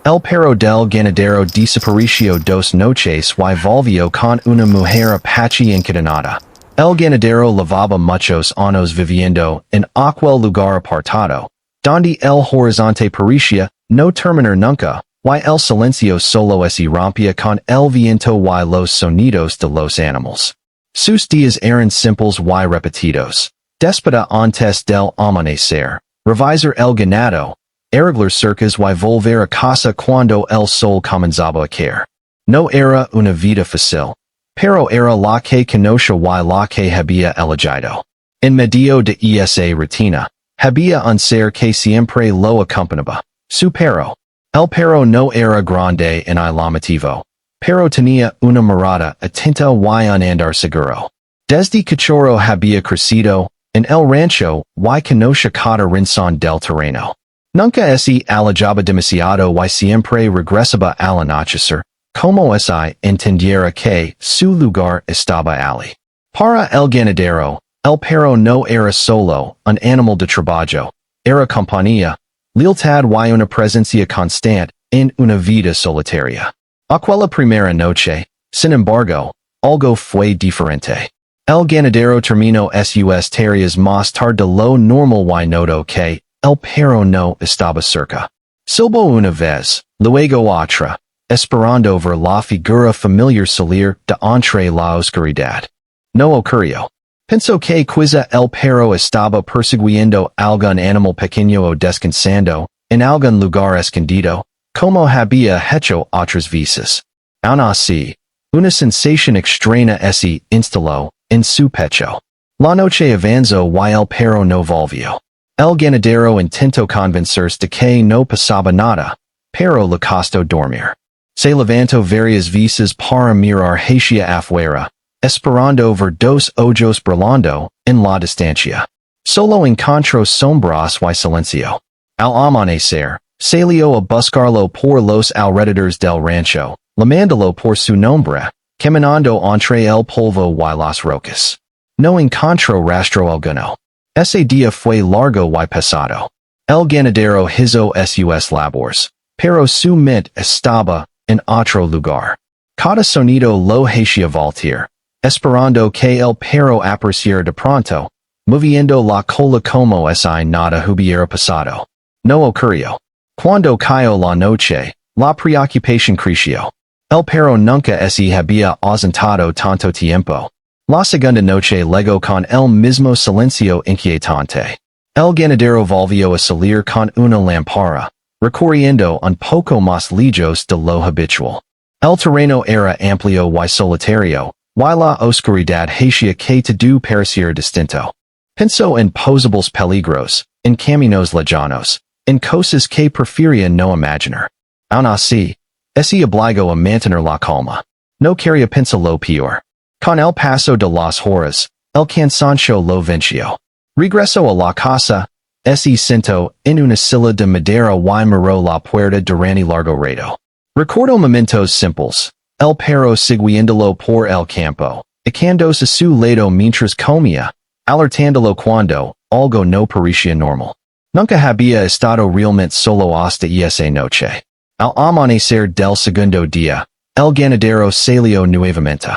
El perro del ganadero desapareció dos noches y volvió con una mujer apache encadenada. El ganadero lavaba muchos años viviendo en aquel lugar apartado, donde el horizonte parecía no terminar nunca, y el silencio solo se rompía con el viento y los sonidos de los animales. Sus días eran simples y repetidos. Despeda antes del amanecer, revisar el ganado, arreglar cercas y volver a casa cuando el sol comenzaba a caer. No era una vida fácil, pero era la que conocía y la que había elegido. En medio de esa rutina, había un ser que siempre lo acompañaba, su perro. El perro no era grande en el motivo, pero tenía una mirada atenta y un andar seguro. Desde cachorro había crecido en el rancho y conocía cada rincón del terreno. Nunca se alejaba demasiado y siempre regresaba al anochecer, como si entendiera que su lugar estaba allí. Para el ganadero, el perro no era solo un animal de trabajo, era compañía, lealtad y una presencia constante en una vida solitaria. Aquella primera noche, sin embargo, algo fue diferente. El ganadero terminó sus tareas más tarde de lo normal y notó que el perro no estaba cerca. Silbó una vez, luego otra, esperando ver la figura familiar salir de entre la oscuridad. No ocurrió. Pensó que quizá el perro estaba persiguiendo algún animal pequeño o descansando en algún lugar escondido, como había hecho otras veces. Aun así, una sensación extraña se instaló en su pecho. La noche avanzó y el perro no volvió. El ganadero intentó convencerse de que no pasaba nada, pero le costó dormir. Se levantó varias veces para mirar hacia afuera, esperando ver dos ojos brillando en la distancia. Solo encontró sombras y silencio. Al amanecer, salió a buscarlo por los alrededores del rancho, llamándolo por su nombre, caminando entre el polvo y las rocas. No encontró rastro alguno. Ese día fue largo y pesado. El ganadero hizo sus labores, pero su mente estaba en otro lugar. Cada sonido lo hacía voltear, esperando que el perro apareciera de pronto, moviendo la cola como si nada hubiera pasado. No ocurrió. Cuando cayó la noche, la preocupación creció. El perro nunca se había ausentado tanto tiempo. La segunda noche llegó con el mismo silencio inquietante. El ganadero volvió a salir con una lámpara, recorriendo un poco más lejos de lo habitual. El terreno era amplio y solitario, y la oscuridad hacía que todo pareciera distinto. Pensó en posibles peligros, en caminos lejanos, en cosas que prefería no imaginar. Aun así, se obligó a mantener la calma. No quería pensar lo peor. Con el paso de las horas, el cansancio lo venció. Regresó a la casa, se sentó en una silla de madera y miró la puerta durante largo rato. Recordó momentos simples, el perro siguiéndolo por el campo, echándose a su lado mientras comía, alertándolo cuando algo no parecía normal. Nunca había estado realmente solo hasta esa noche. Al amanecer del segundo día, el ganadero salió nuevamente.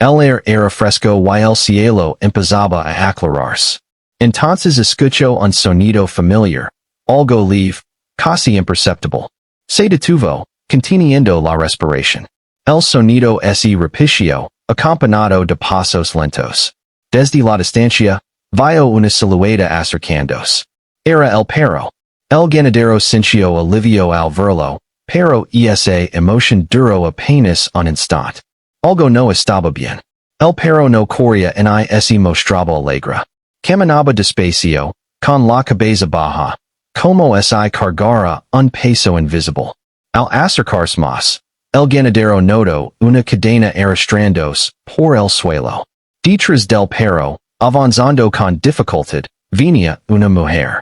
El aire era fresco y el cielo empezaba a aclararse. Entonces escuchó un sonido familiar, algo leve, casi imperceptible. Se detuvo, conteniendo la respiración. El sonido se repitió, acompañado de pasos lentos. Desde la distancia, vio una silueta acercándose. Era el perro. El ganadero sintió alivio al verlo, pero esa emoción duró apenas un instante. Algo no estaba bien. El perro no corría ni se mostraba alegre. Caminaba despacio, con la cabeza baja, como si cargara un peso invisible. Al acercarse más, el ganadero notó una cadena arrastrándose por el suelo. Detrás del perro, avanzando con dificultad, venía una mujer.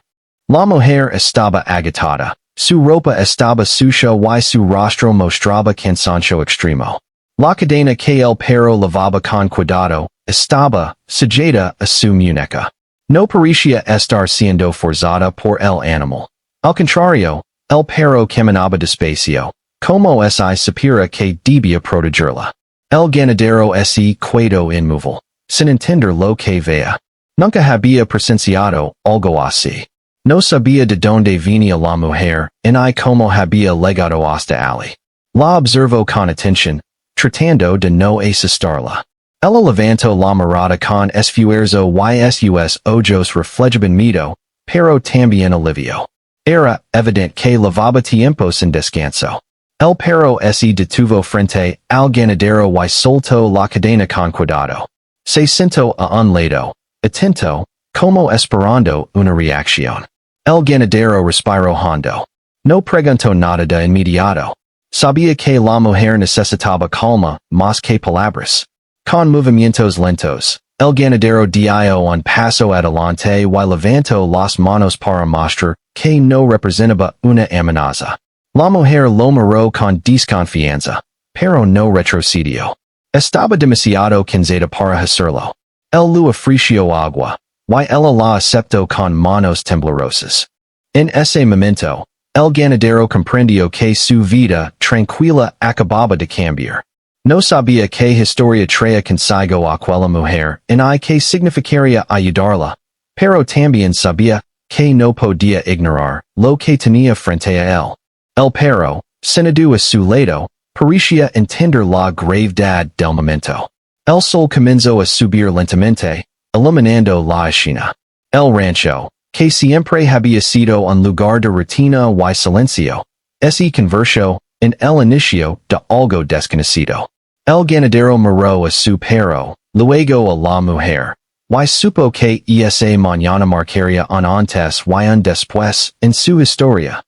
La mujer estaba agitada, su ropa estaba sucia y su rostro mostraba cansancio extremo. La cadena que el perro lavaba con cuidado estaba sujeta a su muñeca. No parecía estar siendo forzada por el animal. Al contrario, El perro caminaba despacio, como si supiera que debía protegerla. El ganadero se quedó inmóvil, sin entender lo que veía. Nunca había presenciado algo así. No sabía de dónde venía la mujer, ni cómo había llegado hasta allí. La observó con atención, tratando de no asustarla. Ella levantó la mirada con esfuerzo y sus ojos reflejaban miedo, pero también alivio. Era evidente que llevaba tiempo sin descanso. El perro se detuvo frente al ganadero y soltó la cadena con cuidado. Se sentó a un lado, atento, como esperando una reacción. El ganadero respiró hondo. No preguntó nada de inmediato. Sabía que la mujer necesitaba calma, más que palabras. Con movimientos lentos, el ganadero dio un paso adelante y levantó las manos para mostrar que no representaba una amenaza. La mujer lo miró con desconfianza, pero no retrocedió. Estaba demasiado cansada para hacerlo. Él le ofreció agua, y ella la aceptó con manos temblorosas. En ese momento, el ganadero comprendió que su vida tranquila acababa de cambiar. No sabía qué historia traía consigo aquella mujer, ni qué significaría ayudarla, pero también sabía que no podía ignorar lo que tenía frente a él. El perro, sentado a su lado, parecía entender la gravedad del momento. El sol comenzó a subir lentamente, iluminando la escena. El rancho, que siempre había sido un lugar de rutina y silencio, se convirtió en el inicio de algo desconocido. El ganadero miró a su perro, luego a la mujer, y supo que esa mañana marcaría un antes y un después en su historia.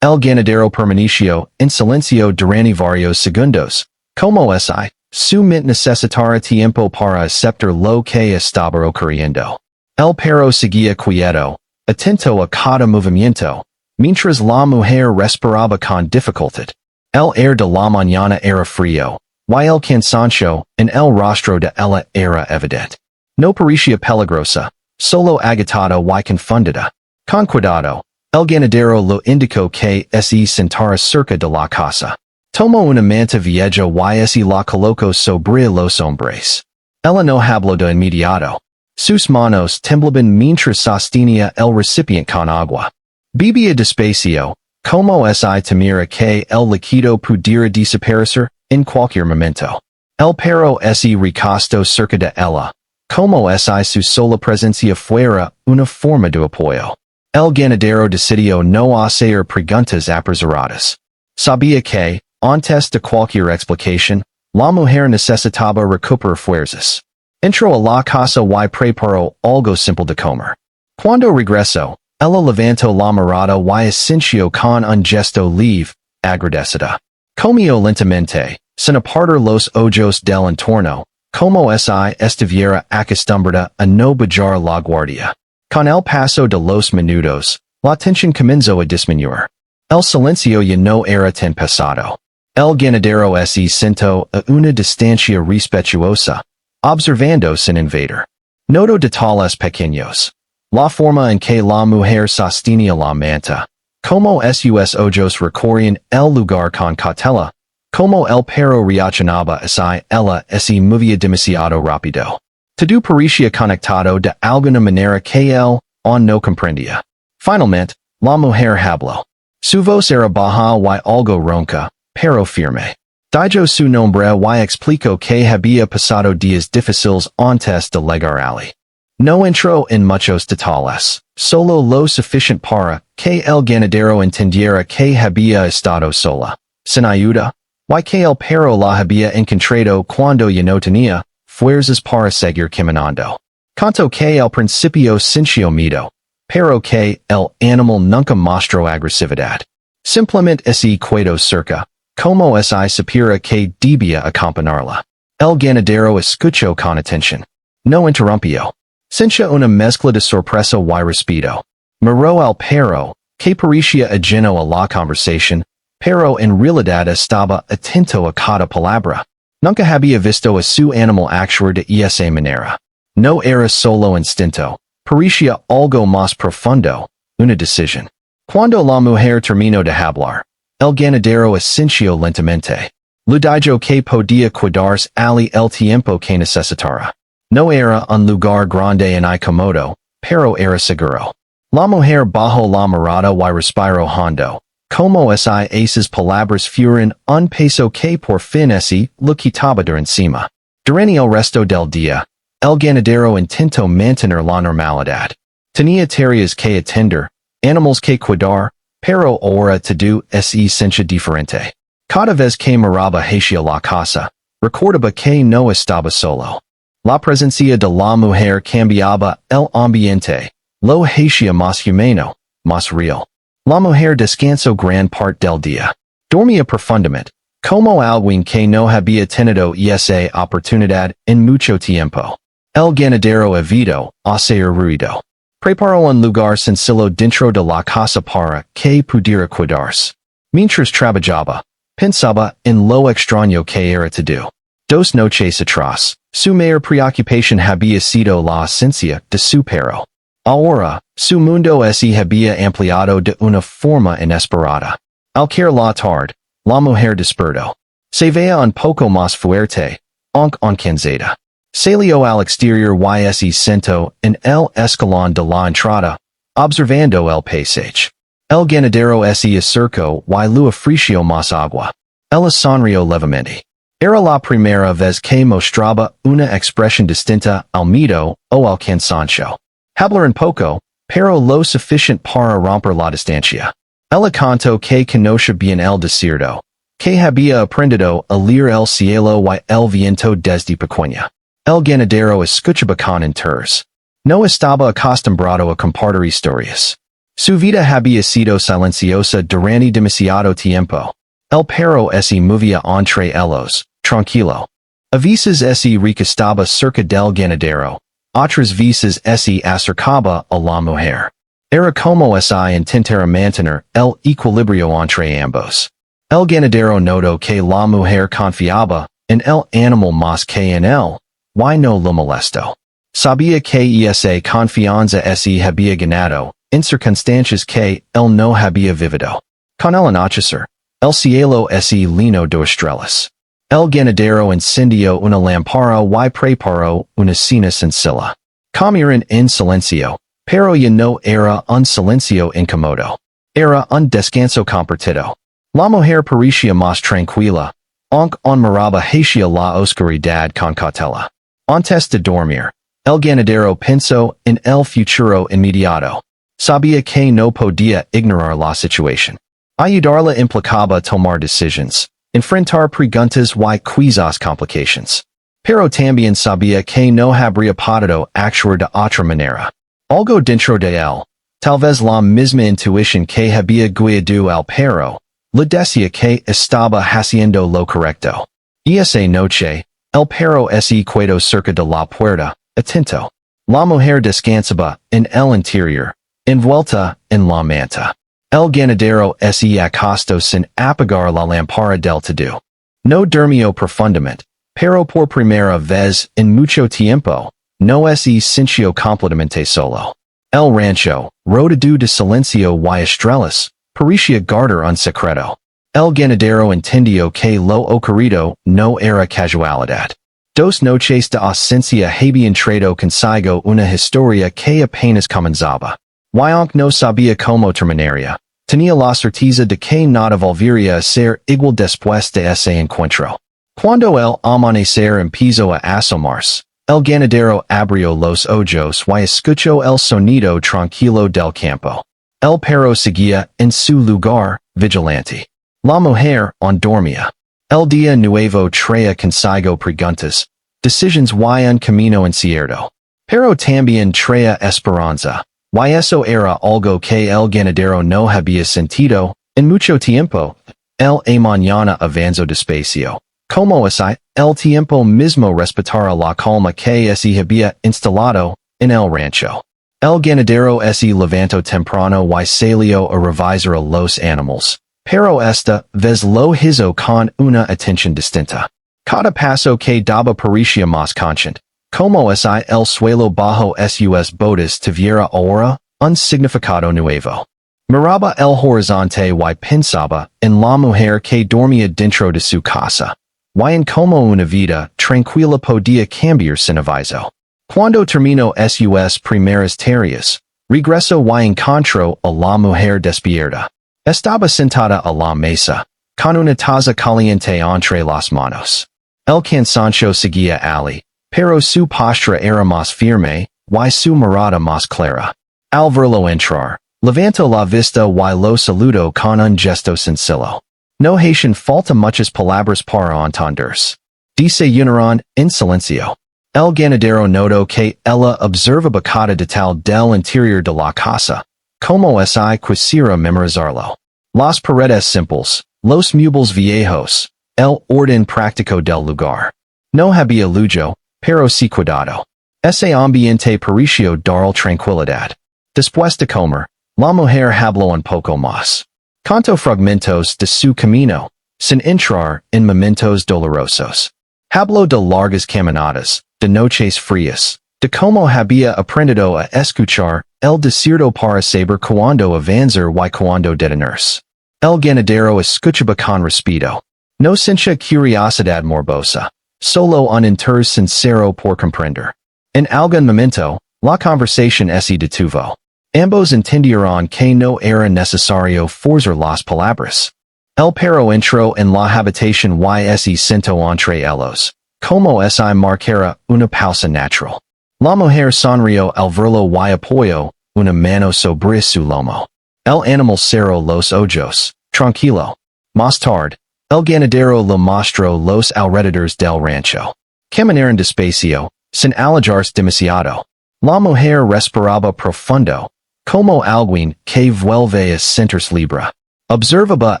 El ganadero permaneció en silencio durante varios segundos, como si su mente necesitara tiempo para aceptar lo que estaba ocurriendo. El perro seguía quieto, atento a cada movimiento, mientras la mujer respiraba con dificultad. El aire de la mañana era frío, y el cansancio en el rostro de ella era evidente. No parecía peligrosa, solo agitada y confundida. Con cuidado, el ganadero lo indicó que se sentara cerca de la casa. Tomó una manta vieja y se la colocó sobre los hombres. Ella no habló de inmediato. Sus manos temblaban mientras sostenía el recipiente con agua. Bebía despacio, como si temiera que el líquido pudiera desaparecer en cualquier momento. El perro se recostó cerca de ella, como si su sola presencia fuera una forma de apoyo. El ganadero decidió no hacer preguntas apresuradas. Sabía que, antes de cualquier explicación, la mujer necesitaba recuperar fuerzas. Entró a la casa y preparó algo simple de comer. Cuando regresó, ella levantó la mirada y asintió con un gesto leve, agradecida. Comió lentamente, sin apartar los ojos del entorno, como si estuviera acostumbrada a no bajar la guardia. Con el paso de los minutos, la tensión comenzó a disminuir. El silencio ya no era tan pesado. El ganadero se sentó a una distancia respetuosa, observando sin invadir. Notó detalles pequeños. La forma en que la mujer sostenía la manta, como sus ojos recorrían el lugar con cautela, como el perro reaccionaba hacia ella se movía demasiado rápido. Todo parecía conectado de alguna manera que él aún no comprendía. Finalmente, la mujer habló. Su voz era baja y algo ronca, pero firme. Dijo su nombre y explicó que había pasado días difíciles antes de llegar allí. No entró en muchos detalles, solo lo suficiente para que el ganadero entendiera que había estado sola, sin ayuda, y que el perro la había encontrado cuando ya no tenía fuerzas para seguir caminando. Contó que al principio sintió miedo, pero que el animal nunca mostró agresividad. Simplemente se quedó cerca, como si supiera que debía acompañarla. El ganadero escuchó con atención. No interrumpió. Sintió una mezcla de sorpresa y respeto. Miró al perro, que parecía ajeno a la conversación, pero en realidad estaba atento a cada palabra. Nunca había visto a su animal actuar de esa manera. No era solo instinto, parecía algo más profundo, una decisión. Cuando la mujer terminó de hablar, el ganadero asintió lentamente. Ludijo que podía cuidarse ali el tiempo que necesitara. No era un lugar grande ni cómodo, pero era seguro. La mujer bajó la mirada y respiró hondo. Como si esas palabras fueran un peso que por fin lo quitaba de encima. Durante el resto del día, el ganadero intentó mantener la normalidad. Tenía tareas que atender, animales que cuidar, pero ahora todo es esencia diferente. Cada vez que miraba hacia la casa, recordaba que no estaba solo. La presencia de la mujer cambiaba el ambiente, lo hacía más humano, más real. La mujer descansó gran parte del día. Dormía profundamente, como alguien que no había tenido esa oportunidad en mucho tiempo. El ganadero evitó hacer ruido. Preparó un lugar sencillo dentro de la casa para que pudiera cuidarse. Mientras trabajaba, pensaba en lo extraño que era todo. 2 noches atrás, su mayor preocupación había sido la ausencia de su perro. Ahora, su mundo se había ampliado de una forma inesperada. Al caer la tarde, la mujer despertó. Se veía un poco más fuerte, aunque cansada. Salió al exterior y se sentó en el escalón de la entrada, observando el paisaje. El ganadero se acercó y le ofreció más agua. Ella sonrió levemente. Era la primera vez que mostraba una expresión distinta al miedo o al cansancio. Hablar un poco, pero lo suficiente para romper la distancia. Ella contó que conocía bien el desierto, que había aprendido a leer el cielo y el viento desde pequeña. El ganadero escuchaba con interés. No estaba acostumbrado a compartir historias. Su vida había sido silenciosa durante demasiado tiempo. El perro se movía entre ellos, tranquilo. A veces se recostaba cerca del ganadero, otras veces se acercaba a la mujer. Era como si intentara mantener el equilibrio entre ambos. El ganadero notó que la mujer confiaba en el animal más que en él, y no lo molestó. Sabía que esa confianza se había ganado en circunstancias que él no había vivido. Con el anochecer, el cielo se llenó de estrellas. El ganadero encendió una lámpara y preparó una cena sencilla. Comieron en silencio, pero ya no era un silencio incómodo. Era un descanso compartido. La mujer parecía más tranquila, aunque miraba hacia la oscuridad con cautela. Antes de dormir, el ganadero pensó en el futuro inmediato. Sabía que no podía ignorar la situación. Ayudarla implicaba tomar decisiones, enfrentar preguntas y quizás complications. Pero también sabía que no habría podido actuar de otra manera. Algo dentro de él, tal vez la misma intuición que había guiado al perro, le decía que estaba haciendo lo correcto. Y esa noche, el perro se quedó cerca de la puerta, atento. La mujer descansaba en el interior, envuelta en la manta. El ganadero se acostó sin apagar la lámpara del todo. No durmió profundamente, pero por primera vez en mucho tiempo, no se sintió completamente solo. El rancho, rodeado de silencio y estrellas, parecía guardar un secreto. El ganadero entendió que lo ocurrido no era casualidad. 2 noches de ausencia habían traído consigo una historia que apenas comenzaba. Y aunque no sabía cómo terminaría, tenía la certeza de que nada volvería a ser igual después de ese encuentro. Cuando el amanecer empezó a asomarse, el ganadero abrió los ojos y escuchó el sonido tranquilo del campo. El perro seguía en su lugar, vigilante. La mujer aún dormía. El día nuevo traía consigo preguntas, decisiones y un camino incierto. Pero también traía esperanza. Y eso era algo que el ganadero no había sentido en mucho tiempo. El mañana avanzó despacio. Como si el tiempo mismo respetara la calma que se había instalado en el rancho. El ganadero se levantó temprano y salió a revisar a los animales. Pero esta vez lo hizo con una atención distinta. Cada paso que daba parecía más consciente. Como si el suelo bajo sus botas tuviera ahora un significado nuevo. Miraba el horizonte y pensaba en la mujer que dormía dentro de su casa, y en como una vida tranquila podía cambiar sin aviso. Cuando terminó sus primeras tareas, regresó y encontró a la mujer despierta. Estaba sentada a la mesa, con una taza caliente entre las manos. El cansancio seguía Ali, pero su postura era más firme, y su mirada más clara. Al verlo entrar, levantó la vista y lo saludó con un gesto sencillo. No hacen falta muchas palabras para entenderse. Desayunaron en silencio. El ganadero notó que ella observaba cada detalle del interior de la casa, como si quisiera memorizarlo. Las paredes simples, los muebles viejos, el orden práctico del lugar. No había lujo, pero sí cuidado. Ese ambiente pareció dar tranquilidad. Después de comer, la mujer habló un poco más. Contó fragmentos de su camino, sin entrar en momentos dolorosos. Habló de largas caminadas, de noches frías, de cómo había aprendido a escuchar el desierto para saber cuándo avanzar y cuándo detenerse. El ganadero escuchaba con respeto. No sentía curiosidad morbosa, solo un interés sincero por comprender. En algún momento, la conversación se detuvo. Ambos entendieron que no era necesario forzar las palabras. El perro entró en la habitación y se sentó entre ellos, como si marcara una pausa natural. La mujer sonrió al verlo y apoyó una mano sobre su lomo. El animal cerró los ojos, tranquilo. Más tarde, el ganadero le mostró los alrededores del rancho. Caminaron despacio, sin alargarse demasiado. La mujer respiraba profundo, como alguien que vuelve a sentirse libre. Observaba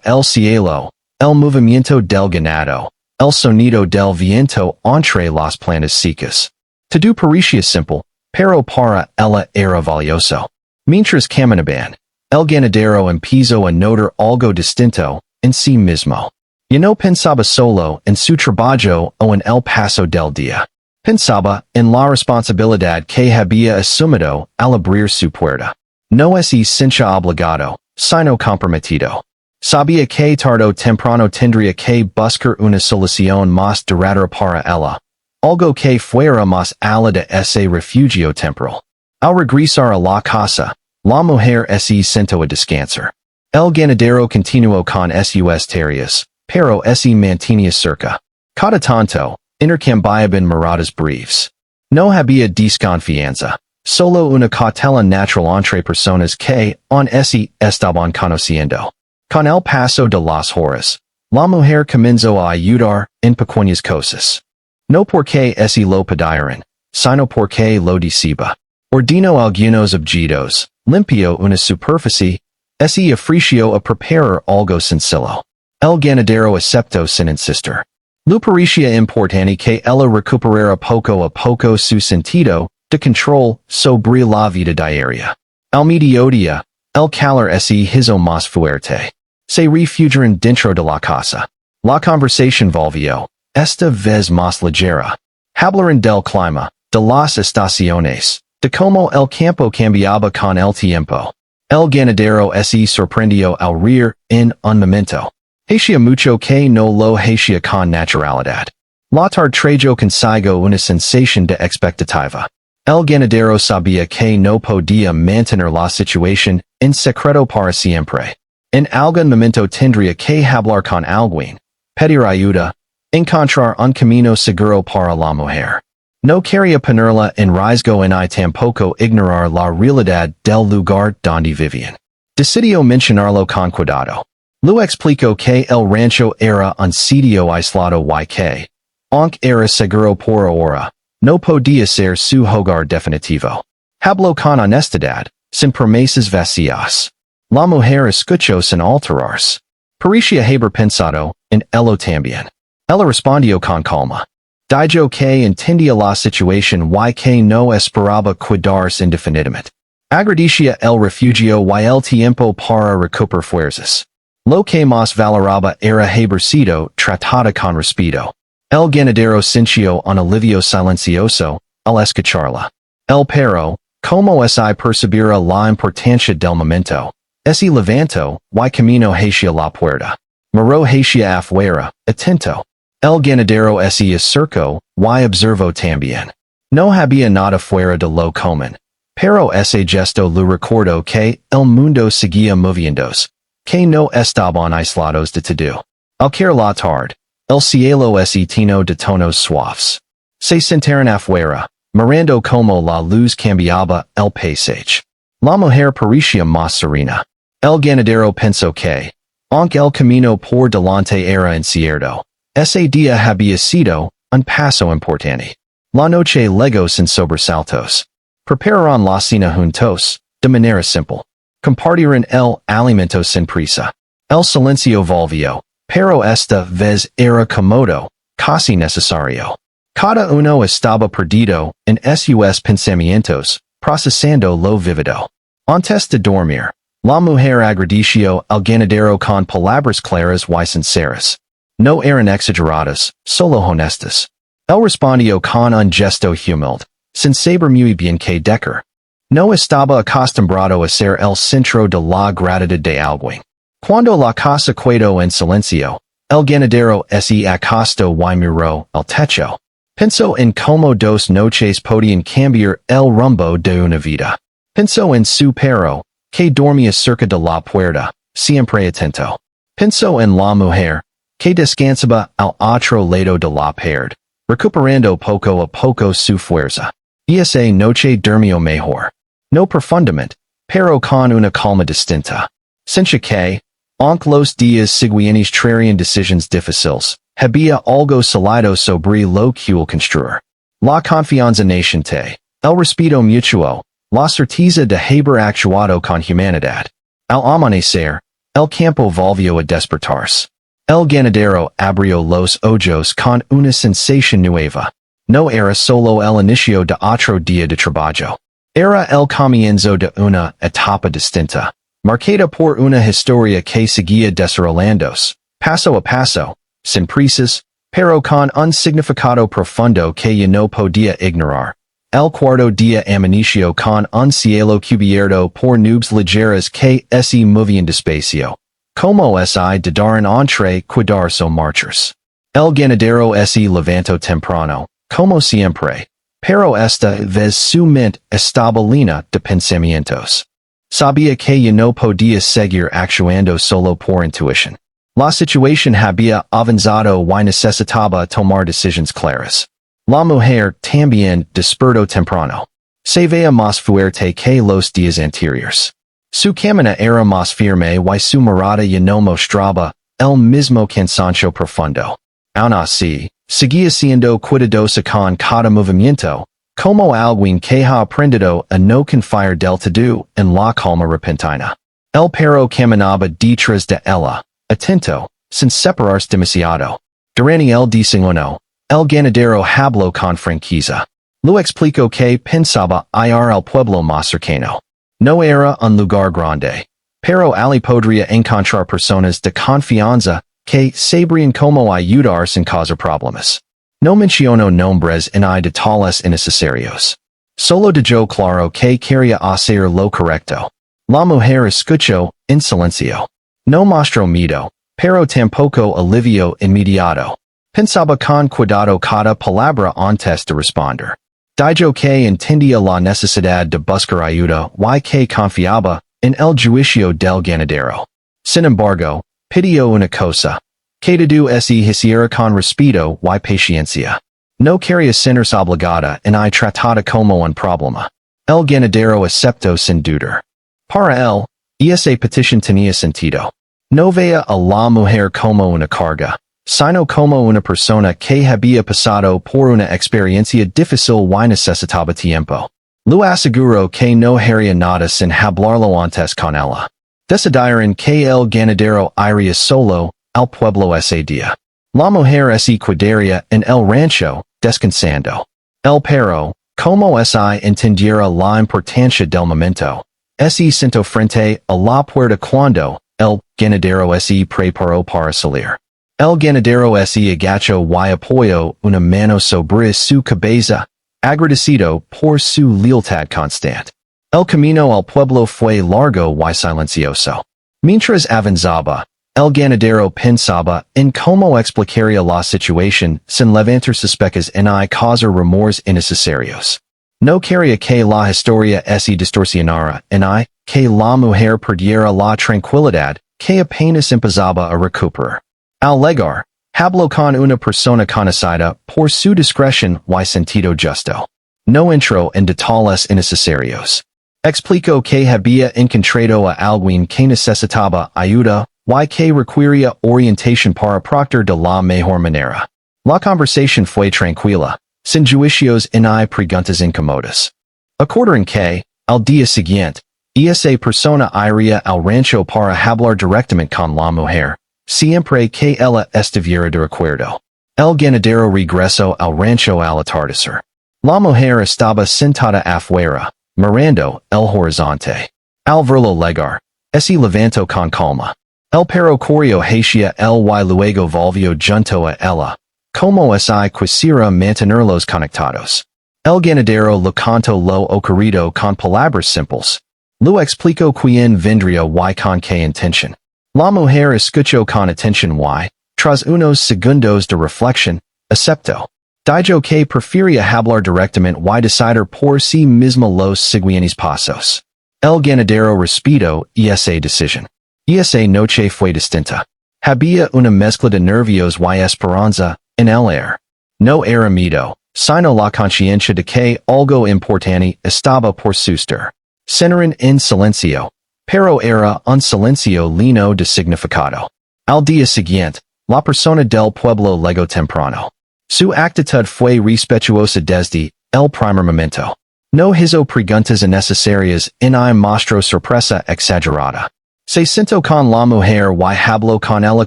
el cielo, el movimiento del ganado, el sonido del viento entre las plantas secas. Todo parecía simple, pero para ella era valioso. Mientras caminaban, el ganadero empezó a notar algo distinto en sí mismo. Ya no pensaba solo en su trabajo o en el paso del día. Pensaba en la responsabilidad que había asumido al abrir su puerta. No se sentía obligado, sino comprometido. Sabía que tarde o temprano tendría que buscar una solución más duradera para ella, algo que fuera más allá de ese refugio temporal. Al regresar a la casa, la mujer se sentó a descansar. El ganadero continuó con sus tareas, pero se mantenía cerca. Cada tanto, intercambiaban miradas breves. No había desconfianza, solo una cautela natural entre personas que aún se estaban conociendo. Con el paso de las horas, la mujer comenzó a ayudar en pequeñas cosas. No porque se lo pidieran, sino porque lo deseaba. Ordenó algunos objetos, limpió una superficie, se ofreció a preparar algo sencillo. El ganadero aceptó sin insistir. Le parecía importante que ella recuperara poco a poco su sentido de control sobre la vida diaria. Al mediodía, el calor se hizo más fuerte. Se refugiaron dentro de la casa. La conversación volvió, esta vez más ligera. Hablaron del clima, de las estaciones, de cómo el campo cambiaba con el tiempo. El ganadero se sorprendió al reír en un momento. Hacía mucho que no lo hacía con naturalidad. La tarde trajo consigo una sensación de expectativa. El ganadero sabía que no podía mantener la situación en secreto para siempre. En algún momento tendría que hablar con alguien, pedir ayuda, encontrar un camino seguro para la mujer. No quería ponerla en riesgo ni tampoco ignorar la realidad del lugar donde vivían. Decidió mencionarlo con cuidado. Lu explicó que el rancho era un sitio aislado y que, aunque era seguro por ahora, no podía ser su hogar definitivo. Habló con honestidad, sin promesas vacías. La mujer escuchó sin alterarse. Parecía haber pensado en ello también. Ella respondió con calma. Dijo que entendía la situación y que no esperaba quedarse indefinidamente. Agradecía el refugio y el tiempo para recuperar fuerzas. Lo que más valoraba era haber sido tratada con respeto. El ganadero sintió un alivio silencioso al escucharla. El perro, como si percibiera la importancia del momento, Ese levanto, y camino hacia la puerta. Miro hacia afuera, atento. El ganadero ese acerco, y observo también. No había nada fuera de lo común. Pero ese gesto lo recuerdo que el mundo seguía moviéndose, que no estaban aislados de todo. Al caer la tarde, el cielo ese tino de tonos suaves. Se sentaron afuera, mirando como la luz cambiaba el paisaje. La mujer parecía más serena. El ganadero pensó que, aunque el camino por delante era incierto, ese día había sido un paso importante. La noche legó sin sobresaltos. Prepararon la cena juntos, de manera simple. Compartieron el alimento sin prisa. El silencio volvió, pero esta vez era cómodo, casi necesario. Cada uno estaba perdido en sus pensamientos, procesando lo vivido. Antes de dormir, la mujer agradeció al ganadero con palabras claras y sinceras. No eran exageradas, solo honestas. Él respondió con un gesto humilde, sin saber muy bien qué decir. No estaba acostumbrado a ser el centro de la gratitud de alguien. Cuando la casa quedó en silencio, el ganadero se acostó y miró el techo. Pensó en cómo dos noches podían cambiar el rumbo de una vida. Pensó en su perro, que dormía cerca de la puerta, siempre atento. Pensó en la mujer, que descansaba al otro lado de la pared, recuperando poco a poco su fuerza. Esa noche durmió mejor. No profundamente, pero con una calma distinta. Since que, aunque los días siguientes traían decisiones difíciles, había algo sólido sobre lo cual construir. La confianza naciente, el respeto mutuo, la certeza de haber actuado con humanidad. Al amanecer, el campo volvió a despertarse. El ganadero abrió los ojos con una sensación nueva. No era solo el inicio de otro día de trabajo. Era el comienzo de una etapa distinta, marcada por una historia que seguía desarrollándose, paso a paso, sin prisas, pero con un significado profundo que ya no podía ignorar. El cuarto día amaneció con un cielo cubierto por nubes ligeras que se movían despacio, como si de dar en entre cuidarse marchas. El ganadero se levantó temprano, como siempre, pero esta vez su mente estaba llena de pensamientos. Sabía que ya no podía seguir actuando solo por intuición. La situación había avanzado y necesitaba tomar decisiones claras. La mujer también despertó temprano. Se veía más fuerte que los días anteriores. Su camina era más firme y su mirada ya no mostraba el mismo cansancio profundo. Aun así, seguía siendo cuidadosa con cada movimiento, como alguien que ha aprendido a no confiar del todo en la calma repentina. El perro caminaba detrás de ella, atento, sin separarse demasiado. Durante el desayuno, el ganadero habló con franqueza. Lo explicó que pensaba ir al pueblo más cercano. No era un lugar grande, pero allí podría encontrar personas de confianza que sabrían cómo ayudar sin causar problemas. No mencionó nombres ni detalles innecesarios. Solo dejó claro que quería hacer lo correcto. La mujer escuchó en silencio. No mostró miedo, pero tampoco alivio inmediato. Pensaba con cuidado cada palabra antes de responder. Dijo que entendía la necesidad de buscar ayuda y que confiaba en el juicio del ganadero. Sin embargo, pidió una cosa. Que todo se hiciera con respeto y paciencia. No quería sentirse obligada y tratada como un problema. El ganadero aceptó sin dudar. Para él, esa petición tenía sentido. No veía a la mujer como una carga, sino como una persona que había pasado por una experiencia difícil y necesitaba tiempo. Lo aseguró que no haría nada sin hablarlo antes con ella. Decidieron que el ganadero iría solo al pueblo ese día. La mujer se quedaría en el rancho, descansando. El perro, como entendiera la importancia del momento, se sentó frente a la puerta cuando el ganadero se preparó para salir. El ganadero se agachó y apoyó una mano sobre su cabeza, agradecido por su lealtad constante. El camino al pueblo fue largo y silencioso. Mientras avanzaba, el ganadero pensaba en cómo explicaría la situación sin levantar sospechas ni causar rumores innecesarios. No quería que la historia se distorsionara ni que la mujer perdiera la tranquilidad que apenas empezaba a recuperar. Al llegar, habló con una persona conocida por su discreción y sentido justo. No entró en detalles innecesarios. Explicó que había encontrado a alguien que necesitaba ayuda y que requería orientación para proceder de la mejor manera. La conversación fue tranquila, sin juicios ni preguntas incómodas. Acordaron que, al día siguiente, esa persona iría al rancho para hablar directamente con la mujer, siempre que ella estuviera de acuerdo. El ganadero regresó al rancho al atardecer. La mujer estaba sentada afuera, mirando el horizonte. Al verlo llegar, se levantó con calma. El perro corrió hacia él y luego volvió junto a ella, como si quisiera mantenerlos conectados. El ganadero le contó lo ocurrido con palabras simples. Lo explicó quién vendría y con qué intención. La mujer escuchó con atención y, tras unos segundos de reflexión, aceptó. Dijo que prefería hablar directamente y decidir por sí mismo los siguientes pasos. El ganadero respetó esa decisión. Esa noche fue distinta. Había una mezcla de nervios y esperanza en el aire. No era miedo, sino la conciencia de que algo importante estaba por suceder. Cenaron en silencio, pero era un silencio lleno de significado. Al día siguiente, la persona del pueblo llegó temprano. Su actitud fue respetuosa desde el primer momento. No hizo preguntas innecesarias ni mostró sorpresa exagerada. Se sentó con la mujer y habló con ella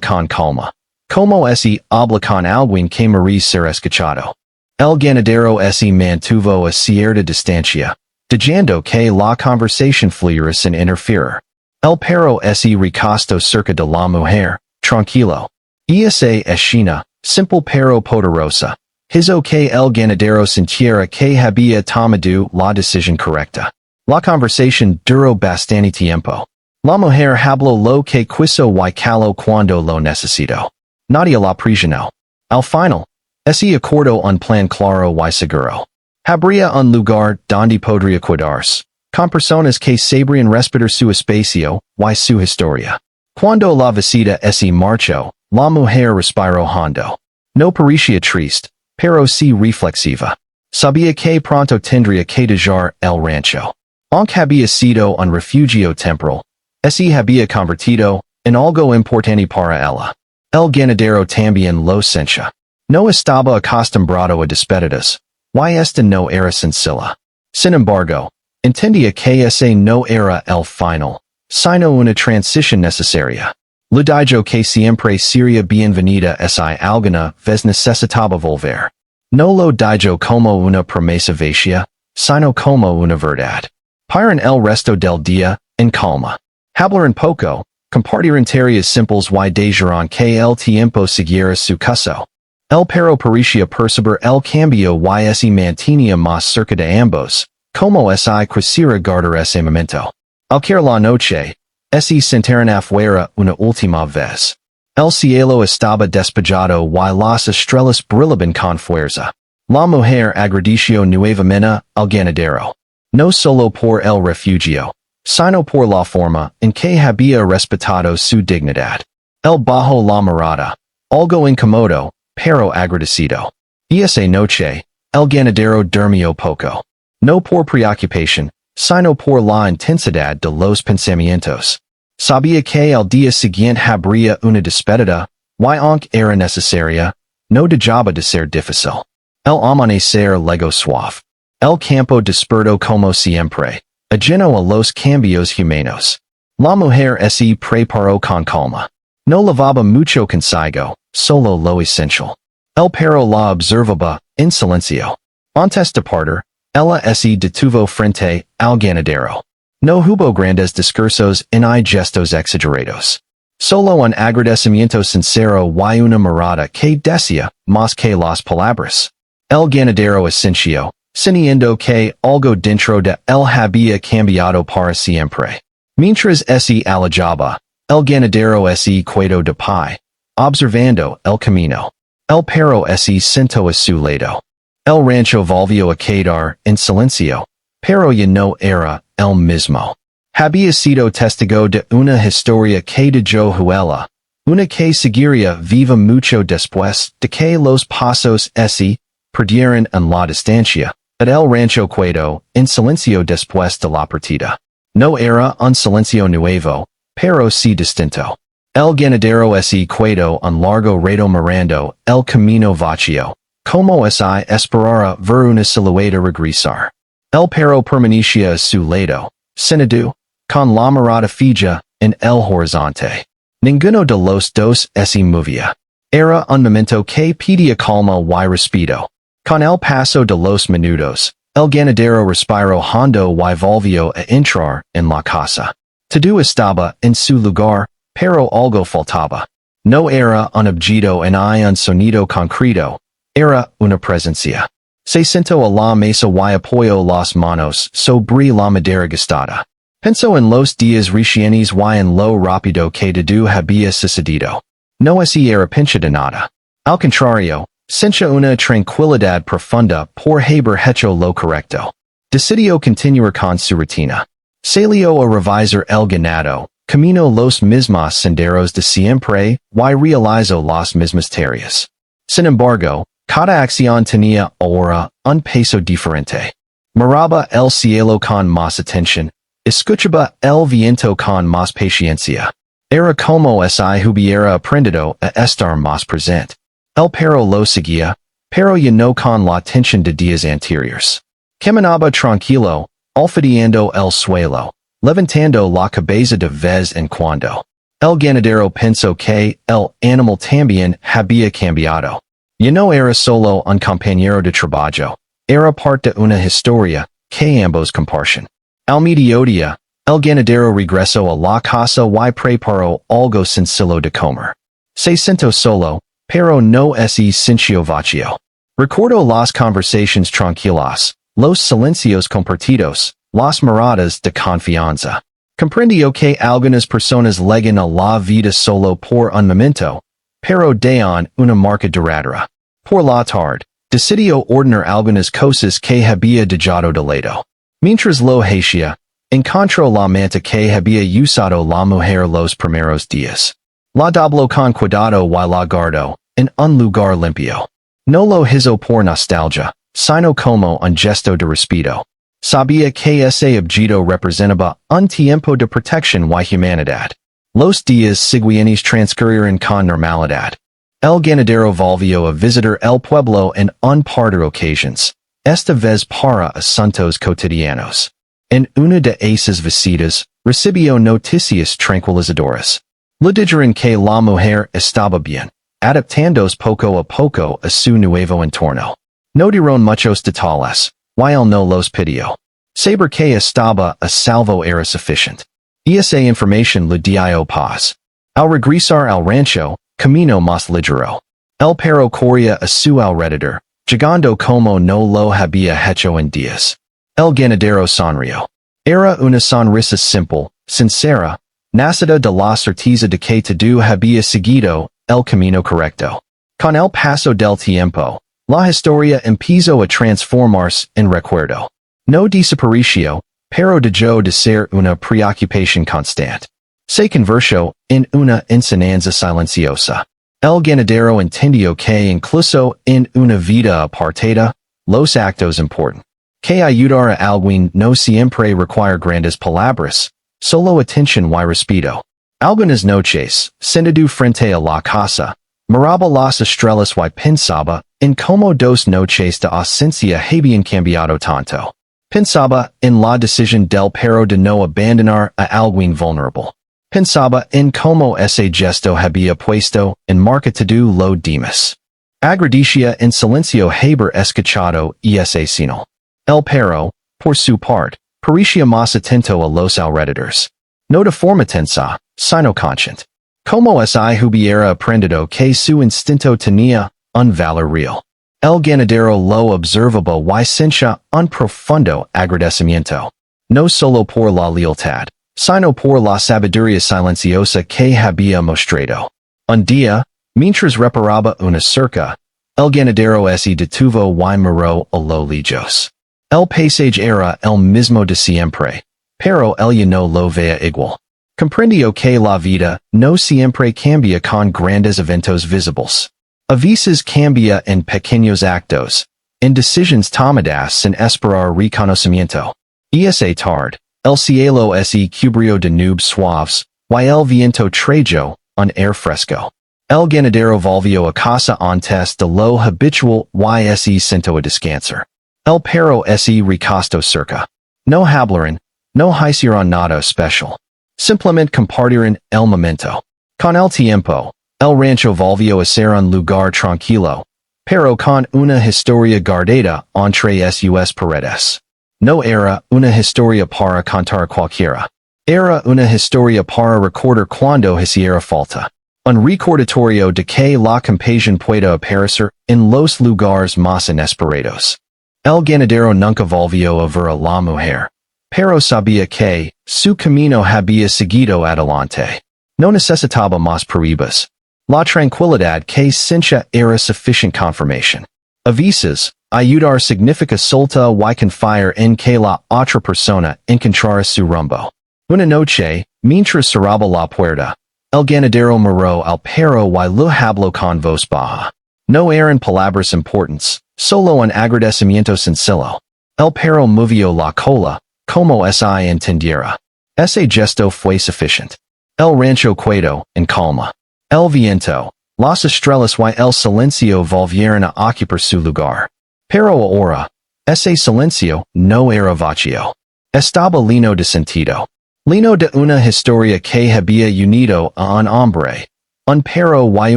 con calma, como si habla con alguien que merece ser escuchado. El ganadero se mantuvo a cierta distancia, dejando que la conversación fluyera sin interferir. El perro se recostó cerca de la mujer, tranquilo. Esa escena, simple pero poderosa, hizo que el ganadero sintiera que había tomado la decisión correcta. La conversación duró bastante tiempo. La mujer habló lo que quiso y caló cuando lo necesitó. Nadie la presionó. Al final, se acordó un plan claro y seguro. Habría un lugar donde podría quedarse, con personas que sabrían respetar su espacio y su historia. Cuando la visita se marchó, la mujer respiró hondo. No parecía triste, pero sí reflexiva. Sabía que pronto tendría que dejar el rancho. Aunque había sido un refugio temporal, se había convertido en algo importante para ella. El ganadero también lo sentía. No estaba acostumbrado a despedidas, y este no era sencilla. Sin embargo, entendía que ese no era el final, sino una transición necesaria. Le dijo que siempre sería bienvenida si alguna vez necesitaba volver. No lo dijo como una promesa vacía, sino como una verdad. Paran el resto del día, en calma. Hablaron poco, compartieron tareas simples y dejaron que el tiempo siguiera su curso. El perro parecía percibir el cambio y se mantenía más cerca de ambos, como si quisiera guardar ese momento. Al caer la noche, se sentaron afuera una última vez. El cielo estaba despejado y las estrellas brillaban con fuerza. La mujer agradeció nuevamente al ganadero. No solo por el refugio, sino por la forma en que había respetado su dignidad. Él bajó la mirada, algo incómodo, pero agradecido. Esa noche, el ganadero durmió poco. No por preocupación, sino por la intensidad de los pensamientos. Sabía que el día siguiente habría una despedida, y aunque era necesaria, no dejaba de ser difícil. El amanecer llegó suave. El campo despertó como siempre, ajeno a los cambios humanos. La mujer se preparó con calma. No lavaba mucho consigo, solo lo esencial. El perro la observaba, en silencio. Antes de partir, ella se detuvo frente al ganadero. No hubo grandes discursos ni gestos exagerados. Solo un agradecimiento sincero y una mirada que decía más que las palabras. El ganadero asintió, Siniendo que algo dentro de él había cambiado para siempre. Mientras ese alejaba, el ganadero ese quedó de pie, observando el camino. El perro ese sentó a su lado. El rancho volvió a quedar en silencio, pero ya no era el mismo. Había sido testigo de una historia que dejó huella, una que seguiría viva mucho después de que los pasos se perdieran en la distancia. But el rancho quedó en silencio después de la partida. No era un silencio nuevo, pero sí distinto. El ganadero se quedó un largo rato mirando el camino vacío, como si esperara ver una silueta regresar. El perro permanecía a su lado, sentado, con la mirada fija en el horizonte. Ninguno de los dos se movía. Era un momento que pedía calma y respeto. Con el paso de los minutos, el ganadero respiró hondo y volvió a entrar en la casa. Todo estaba en su lugar, pero algo faltaba. No era un objeto ni un sonido concreto, era una presencia. Se sentó a la mesa y apoyó las manos sobre la madera gastada. Pensó en los días recientes y en lo rápido que todo había sucedido. No se arrepintió de nada. Al contrario, sentía una tranquilidad profunda por haber hecho lo correcto. Decidió continuar con su rutina. Salió a revisar el ganado, caminó los mismos senderos de siempre y realizó las mismas tareas. Sin embargo, cada acción tenía ahora un peso diferente. Miraba el cielo con más atención, escuchaba el viento con más paciencia. Era como si hubiera aprendido a estar más presente. El perro lo seguía, pero ya no con la tensión de días anteriores. Caminaba tranquilo, olfateando el suelo, levantando la cabeza de vez en cuando. El ganadero pensó que el animal también había cambiado. Ya no era solo un compañero de trabajo, era parte de una historia que ambos comparten. Al mediodía, el ganadero regresó a la casa y preparó algo sencillo de comer. Se sentó solo, pero no se sintió vacío. Recordó las conversaciones tranquilas, los silencios compartidos, las miradas de confianza. Comprendió que algunas personas llegan a la vida solo por un momento, pero dan una marca duradera. Por la tarde, decidió ordenar algunas cosas que había dejado de lado. Mientras lo hacía, encontró la manta que había usado la mujer los primeros días. La dobló con cuidado y la guardó en un lugar limpio. No lo hizo por nostalgia, sino como un gesto de respeto. Sabía que ese objeto representaba un tiempo de protección y humanidad. Los días siguientes transcurrieron con normalidad. El ganadero volvió a visitar el pueblo en un par de ocasiones, esta vez para asuntos cotidianos. En una de esas visitas, recibió noticias tranquilizadoras. Le dijeron que la mujer estaba bien, adaptándose poco a poco a su nuevo entorno. No dieron muchos detalles, y él no los pidió. Saber que estaba a salvo era suficiente. Y esa información le dio paz. Al regresar al rancho, camino más ligero. El perro corría a su alrededor, llegando como no lo había hecho en días. El ganadero sonrió. Era una sonrisa simple, sincera, nacida de la certeza de que todo había seguido el camino correcto. Con el paso del tiempo, la historia empezó a transformarse en recuerdo. No desapareció, pero dejó de ser una preocupación constante. Se convirtió en una enseñanza silenciosa. El ganadero entendió que incluso en una vida apartada, los actos importan. Que ayudar a alguien no siempre require grandes palabras, solo atención y respeto. Algunas noches, sentado frente a la casa, miraba las estrellas y pensaba en cómo dos noches de ausencia habían cambiado tanto. Pensaba en la decisión del perro de no abandonar a alguien vulnerable. Pensaba en cómo ese gesto había puesto en marca todo lo demás. Agradecia en silencio haber escuchado ese signo. El perro, por su parte, parecía más atento a los alrededores. No de forma tensa, sino consciente. Como si hubiera aprendido que su instinto tenía un valor real. El ganadero lo observaba y sentía un profundo agradecimiento. No solo por la lealtad, sino por la sabiduría silenciosa que había mostrado. Un día, mientras reparaba una cerca, el ganadero se detuvo y miró a lo lejos. El paisaje era el mismo de siempre, pero ella no lo veía igual. Comprendió que la vida no siempre cambia con grandes eventos visibles. A veces cambia en pequeños actos, en decisiones tomadas sin esperar reconocimiento. Esa tarde, el cielo se cubrió de nubes suaves, y el viento trajo un air fresco. El ganadero volvió a casa antes de lo habitual y se sentó a descansar. El perro se recostó cerca. No hablaron, no hicieron nada especial. Simplemente compartieron el momento. Con el tiempo, el rancho volvió a ser un lugar tranquilo, pero con una historia guardada entre sus paredes. No era una historia para contar cualquiera. Era una historia para recordar cuando hiciera falta. Un recordatorio de que la compasión puede aparecer en los lugares más inesperados. El ganadero nunca volvió a ver a la mujer, pero sabía que su camino había seguido adelante. No necesitaba más pruebas. La tranquilidad que sentía era sufficient confirmation. A veces, ayudar significa solta y confiar en que la otra persona encontrará su rumbo. Una noche, mientras cerraba la puerta, el ganadero miró al perro y lo habló con voz baja. No eran palabras importantes, solo un agradecimiento sencillo. El perro movió la cola, como si entendiera. Ese gesto fue suficiente. El rancho quedó en calma. El viento, las estrellas y el silencio volvieron a ocupar su lugar. Pero ahora, ese silencio no era vacío. Estaba lleno de sentido. Lleno de una historia que había unido a un hombre, un perro y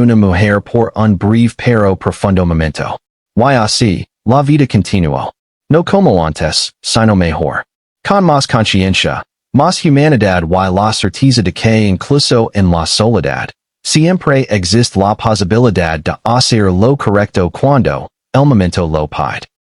una mujer por un breve pero profundo momento. Y así, la vida continuó. No como antes, sino mejor. Con más conciencia, más humanidad y la certeza de que incluso en la soledad, siempre existe la posibilidad de hacer lo correcto cuando el momento lo pide.